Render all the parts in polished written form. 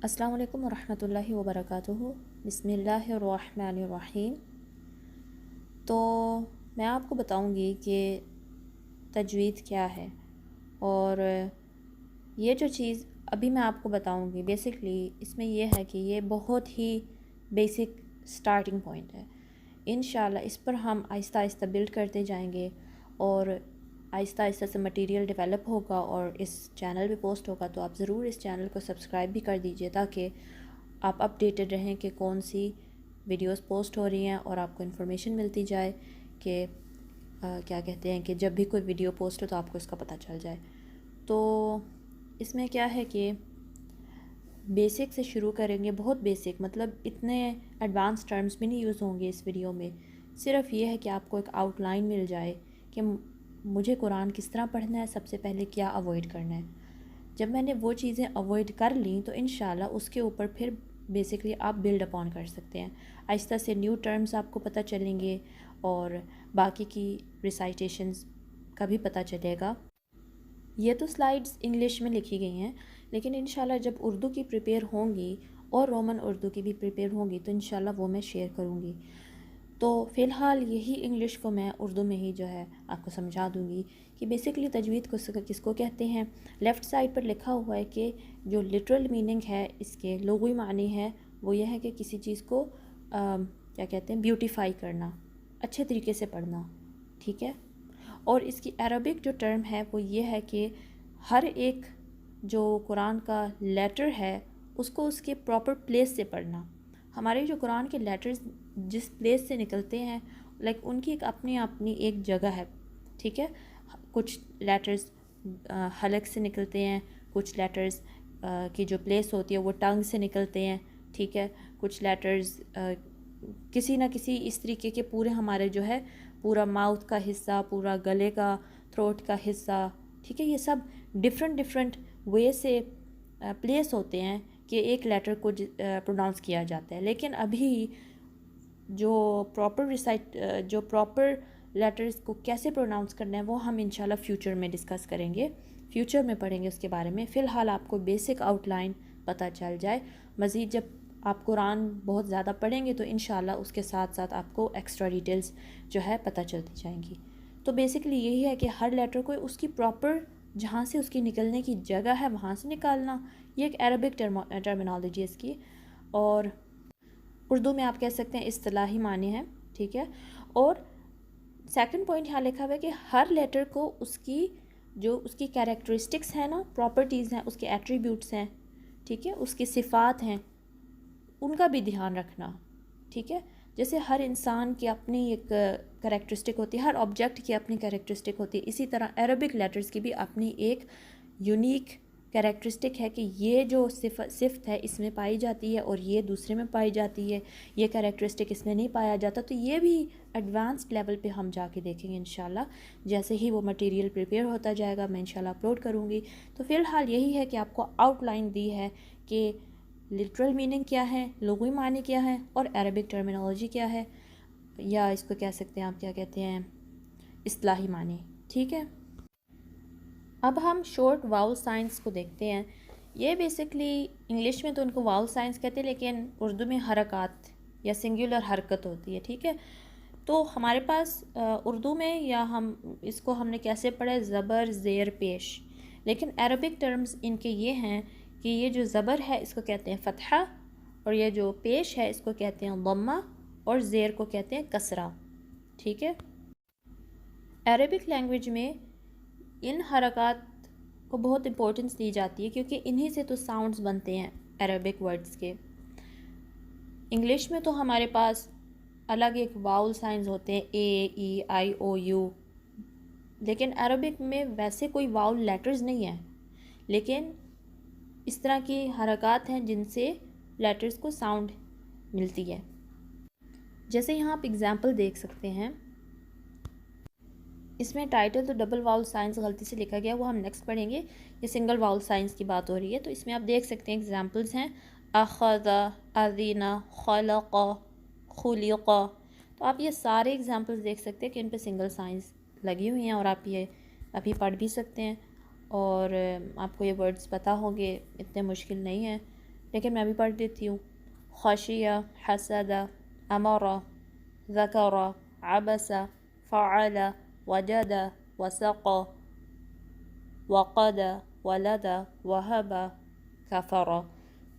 अस्सलाम वालेकुम वरहमतुल्लाहि वबरकातुहू। बिस्मिल्लाहिर्रहमानिर्रहीम। तो मैं आपको बताऊंगी कि तजवीद क्या है, और ये जो चीज़ अभी मैं आपको बताऊंगी बेसिकली इसमें यह है कि ये बहुत ही बेसिक स्टार्टिंग पॉइंट है। इंशाल्लाह इस पर हम आहिस्ता आहिस्ता बिल्ड करते जाएंगे और आहिस्ता आहिस्ता से मटेरियल डेवलप होगा और इस चैनल पे पोस्ट होगा। तो आप ज़रूर इस चैनल को सब्सक्राइब भी कर दीजिए ताकि आप अपडेटेड रहें कि कौन सी वीडियोस पोस्ट हो रही हैं और आपको इन्फॉर्मेशन मिलती जाए कि क्या कहते हैं कि जब भी कोई वीडियो पोस्ट हो तो आपको इसका पता चल जाए। तो इसमें क्या है कि बेसिक से शुरू करेंगे, बहुत बेसिक, मतलब इतने एडवांस टर्म्स भी नहीं यूज़ होंगे इस वीडियो में। सिर्फ ये है कि आपको एक आउटलाइन मिल जाए कि मुझे कुरान किस तरह पढ़ना है, सबसे पहले क्या अवॉइड करना है। जब मैंने वो चीज़ें अवॉइड कर लीं तो इंशाल्लाह उसके ऊपर फिर बेसिकली आप बिल्ड अपॉन कर सकते हैं। आहिस्ता से न्यू टर्म्स आपको पता चलेंगे और बाकी की रिसाइटेशंस का भी पता चलेगा। ये तो स्लाइड्स इंग्लिश में लिखी गई हैं, लेकिन इंशाल्लाह जब उर्दू की प्रिपेयर होंगी और रोमन उर्दू की भी प्रिपेयर होंगी तो इंशाल्लाह वो मैं शेयर करूँगी। तो फ़िलहाल यही इंग्लिश को मैं उर्दू में ही जो है आपको समझा दूँगी कि बेसिकली तजवीद को किसको कहते हैं। लेफ़्ट साइड पर लिखा हुआ है कि जो लिटरल मीनिंग है, इसके लुग़वी मानी है वो यह है कि किसी चीज़ को क्या कहते हैं, ब्यूटीफाई करना, अच्छे तरीके से पढ़ना, ठीक है। और इसकी अरबिक जो टर्म है वो ये है कि हर एक जो कुरान का लेटर है उसको उसके प्रॉपर प्लेस से पढ़ना। हमारे जो कुरान के लेटर्स जिस प्लेस से निकलते हैं, लाइक उनकी एक अपनी अपनी एक जगह है, ठीक है। कुछ लेटर्स हलक से निकलते हैं, कुछ लेटर्स की जो प्लेस होती है वो टंग से निकलते हैं, ठीक है। कुछ लेटर्स किसी ना किसी इस तरीके के पूरे हमारे जो है पूरा माउथ का हिस्सा, पूरा गले का, थ्रोट का हिस्सा, ठीक है, ये सब डिफरेंट डिफरेंट वे से प्लेस होते हैं कि एक लेटर को प्रोनाउंस किया जाता है। लेकिन अभी जो प्रॉपर लेटर्स को कैसे प्रोनाउंस करना है वो हम इंशाल्लाह फ्यूचर में डिस्कस करेंगे, फ्यूचर में पढ़ेंगे उसके बारे में। फ़िलहाल आपको बेसिक आउटलाइन पता चल जाए। मज़ीद जब आप कुरान बहुत ज़्यादा पढ़ेंगे तो इंशाल्लाह उसके साथ साथ आपको एक्स्ट्रा डिटेल्स जो है पता चलती जाएंगी। तो बेसिकली यही है कि हर लेटर को उसकी प्रॉपर जहाँ से उसकी निकलने की जगह है वहाँ से निकालना। ये एक अरबिक टर्मिनोलॉजी है इसकी, और उर्दू में आप कह सकते हैं इस्तिलाही माने हैं, ठीक है। और सेकंड पॉइंट यहाँ लिखा हुआ है कि हर लेटर को उसकी कैरेक्टरिस्टिक्स हैं ना, प्रॉपर्टीज़ हैं, उसके एट्रीब्यूट्स हैं, ठीक है, उसकी सिफ़ात हैं, उनका भी ध्यान रखना, ठीक है। जैसे हर इंसान की अपनी एक कैरेक्टरिस्टिक होती है, हर ऑब्जेक्ट की अपनी कैरेक्टरिस्टिक होती है, इसी तरह अरबिक लेटर्स की भी अपनी एक यूनिक कैरेक्टरिस्टिक है कि ये जो सिफ्त है इसमें पाई जाती है और ये दूसरे में पाई जाती है, ये कैरेक्टरिस्टिक इसमें नहीं पाया जाता। तो ये भी एडवांस्ड लेवल पे हम जाके देखेंगे इंशाल्लाह। जैसे ही वो मटेरियल प्रिपेयर होता जाएगा मैं इंशाल्लाह अपलोड करूँगी। तो फ़िलहाल यही है कि आपको आउटलाइन दी है कि लिटरल मीनिंग क्या है, लुग़वी मानी क्या है, और अरबिक टर्मिनोलॉजी क्या है, या इसको कह सकते हैं आप क्या कहते हैं, इस्तिलाही मानी, ठीक है। अब हम शॉर्ट वाउल साइंस को देखते हैं। ये बेसिकली इंग्लिश में तो उनको वाउल साइंस कहते हैं, लेकिन उर्दू में हरकत या सिंगुलर हरकत होती है, ठीक है। तो हमारे पास उर्दू में या हम इसको हमने कैसे पढ़ा है, ज़बर ज़ेर पेश। लेकिन अरबिक टर्म्स इनके ये हैं कि ये जो ज़बर है इसको कहते हैं फ़तहा, और ये जो पेश है इसको कहते हैं दम्मा, और ज़ेर को कहते हैं कसरा, ठीक है। अरबिक लैंग्वेज में इन हरकत को बहुत इम्पोर्टेंस दी जाती है क्योंकि इन्हीं से तो साउंड्स बनते हैं अरबिक वर्ड्स के। इंग्लिश में तो हमारे पास अलग एक वाउल साइंस होते हैं, ए ई आई ओ यू, लेकिन अरबिक में वैसे कोई वाउल लेटर्स नहीं हैं, लेकिन इस तरह की हरकत हैं जिनसे लेटर्स को साउंड मिलती है। जैसे यहाँ आप एग्ज़ाम्पल देख सकते हैं, इसमें टाइटल तो डबल वाउल साइंस गलती से लिखा गया, वो हम नेक्स्ट पढ़ेंगे। ये सिंगल वाउल साइंस की बात हो रही है। तो इसमें आप देख सकते हैं एग्जांपल्स हैं, अख़ज़ा, अज़ीना, ख़लक़ा, ख़ुलिक़ा। तो आप ये सारे एग्जांपल्स देख सकते हैं कि इन पे सिंगल साइंस लगी हुई हैं, और आप ये अभी पढ़ भी सकते हैं, और आपको ये वर्ड्स पता होंगे, इतने मुश्किल नहीं है। لیکن میں بھی پڑھ دیتی ہوں. خشیہ، حسد، امر، ذکر، عبس، فعل، وجد، وسق، وقد، ولد، وہب، کفر.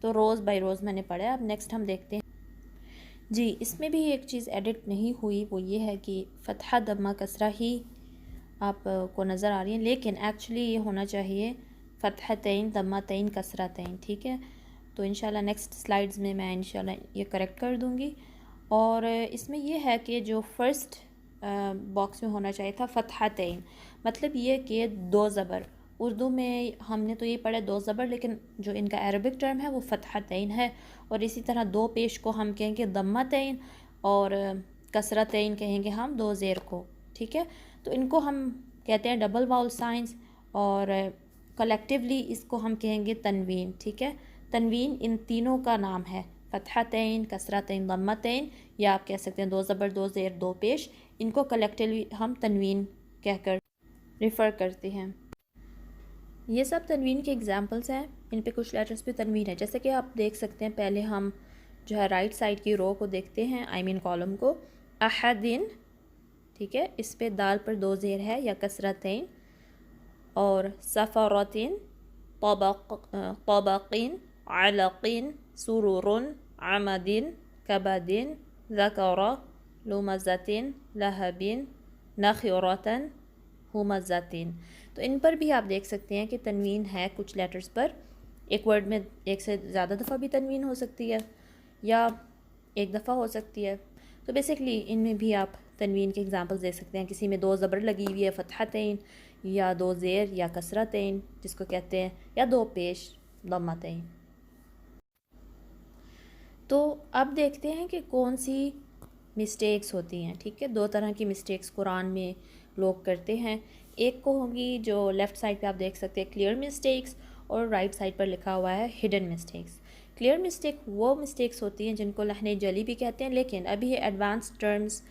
تو روز بائی روز میں نے پڑھا. اب نیکسٹ ہم دیکھتے ہیں. جی اس میں بھی ایک چیز ایڈٹ نہیں ہوئی، وہ یہ ہے کہ فتحہ دمہ کسرہ ہی آپ کو نظر آ رہی ہیں، لیکن ایکچولی یہ ہونا چاہیے فتحتین ضمتین کسرتین. ٹھیک ہے، تو انشاءاللہ نیکسٹ سلائیڈز میں انشاءاللہ یہ کریکٹ کر دوں گی. اور اس میں یہ ہے کہ جو فرسٹ باکس میں ہونا چاہیے تھا فتحتین، مطلب یہ کہ دو زبر. اردو میں ہم نے تو یہ پڑھا دو زبر، لیکن جو ان کا عربک ٹرم ہے وہ فتحتین ہے. اور اسی طرح دو پیش کو ہم کہیں گے ضمتین، اور کسرتین کہیں گے ہم دو زیر کو. ٹھیک ہے، تو ان کو ہم کہتے ہیں ڈبل واؤل سائنس، اور کلیکٹیولی اس کو ہم کہیں گے تنوین. ٹھیک ہے، تنوین ان تینوں کا نام ہے، فتحتین، کسرتین، ضمتین، یا آپ کہہ سکتے ہیں دو زبر دو زیر دو پیش. ان کو کلیکٹیولی ہم تنوین کہہ کر ریفر کرتے ہیں. یہ سب تنوین کے ایگزامپلس ہیں. ان پہ کچھ لیٹرز پہ تنوین ہے، جیسے کہ آپ دیکھ سکتے ہیں. پہلے ہم جو ہے رائٹ سائڈ کی رو کو دیکھتے ہیں، کالم کو. احدن، ٹھیک ہے، اس پہ دال پر دو زیر ہے یا کسرتین. اور سفرتین، طبقین، علقین، سرورن، عمدین، کبدین، ذکر، لمزتین، لہبین، نخرتن، ہمزتین. تو ان پر بھی آپ دیکھ سکتے ہیں کہ تنوین ہے کچھ لیٹرز پر. ایک ورڈ میں ایک سے زیادہ دفعہ بھی تنوین ہو سکتی ہے یا ایک دفعہ ہو سکتی ہے. تو بیسکلی ان میں بھی آپ تنوین کے ایگزامپلس دے سکتے ہیں. کسی میں دو زبر لگی ہوئی ہے فتحتین، یا دو زیر یا کسرتین جس کو کہتے ہیں، یا دو پیش ضمتین. تو اب دیکھتے ہیں کہ کون سی مسٹیکس ہوتی ہیں. ٹھیک ہے، دو طرح کی مسٹیکس قرآن میں لوگ کرتے ہیں. ایک کو ہوگی جو لیفٹ سائڈ پہ آپ دیکھ سکتے ہیں کلیئر مسٹیکس، اور رائٹ سائڈ پر لکھا ہوا ہے ہڈن مسٹیکس. کلیئر مسٹیک وہ مسٹیکس ہوتی ہیں جن کو لہن جلی بھی کہتے ہیں، لیکن ابھی یہ ایڈوانس ٹرمز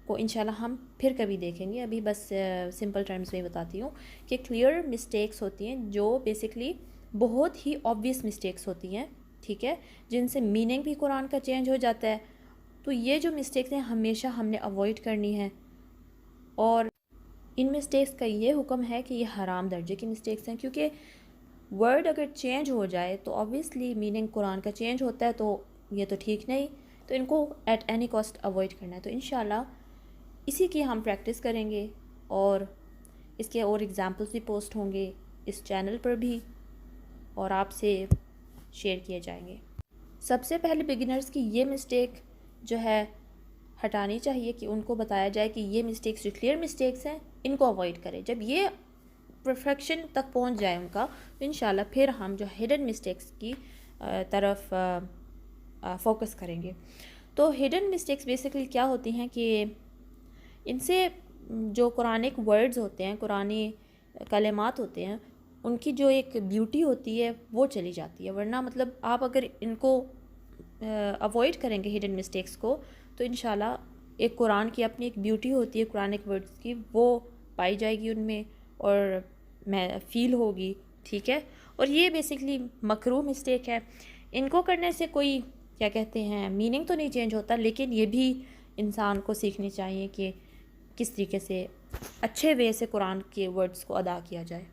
کو انشاءاللہ ہم پھر کبھی دیکھیں گے. ابھی بس سمپل ٹرمز میں بتاتی ہوں کہ کلیئر مسٹیکس ہوتی ہیں جو بیسکلی بہت ہی آبویس مسٹیکس ہوتی ہیں. ٹھیک ہے، جن سے میننگ بھی قرآن کا چینج ہو جاتا ہے. تو یہ جو مسٹیکس ہیں ہمیشہ ہم نے اوائڈ کرنی ہے. اور ان مسٹیکس کا یہ حکم ہے کہ یہ حرام درجے کی مسٹیکس ہیں، کیونکہ ورڈ اگر چینج ہو جائے تو آبویسلی میننگ قرآن کا چینج ہوتا ہے، تو یہ تو ٹھیک نہیں. تو ان کو ایٹ اینی کاسٹ اوائڈ کرنا ہے. تو انشاءاللہ اسی کی ہم پریکٹس کریں گے، اور اس کے اور ایگزامپلس بھی پوسٹ ہوں گے اس چینل پر بھی، اور آپ سے شیئر کیے جائیں گے. سب سے پہلے بگنرز کی یہ مسٹیک جو ہے ہٹانی چاہیے، کہ ان کو بتایا جائے کہ یہ مسٹیکس جو کلیئر مسٹیکس ہیں ان کو اوائڈ کریں. جب یہ پرفیکشن تک پہنچ جائے ان کا، تو انشاءاللہ پھر ہم جو ہڈن مسٹیکس کی طرف فوکس کریں گے. تو ہڈن مسٹیکس بیسکلی کیا ہوتی ہیں کہ ان سے جو قرآنک ورڈز ہوتے ہیں، قرآنی کلمات ہوتے ہیں، ان کی جو ایک بیوٹی ہوتی ہے وہ چلی جاتی ہے. ورنہ مطلب آپ اگر ان کو اوائڈ کریں گے ہڈن مسٹیکس کو، تو انشاءاللہ ایک قرآن کی اپنی ایک بیوٹی ہوتی ہے قرآنک ورڈز کی، وہ پائی جائے گی ان میں اور میں فیل ہوگی. ٹھیک ہے، اور یہ بیسکلی مکروہ مسٹیک ہے. ان کو کرنے سے کوئی کیا کہتے ہیں میننگ تو نہیں چینج ہوتا، لیکن یہ بھی انسان کو سیکھنی چاہیے کہ کس طریقے سے اچھے وے سے قرآن کے ورڈز کو ادا کیا جائے.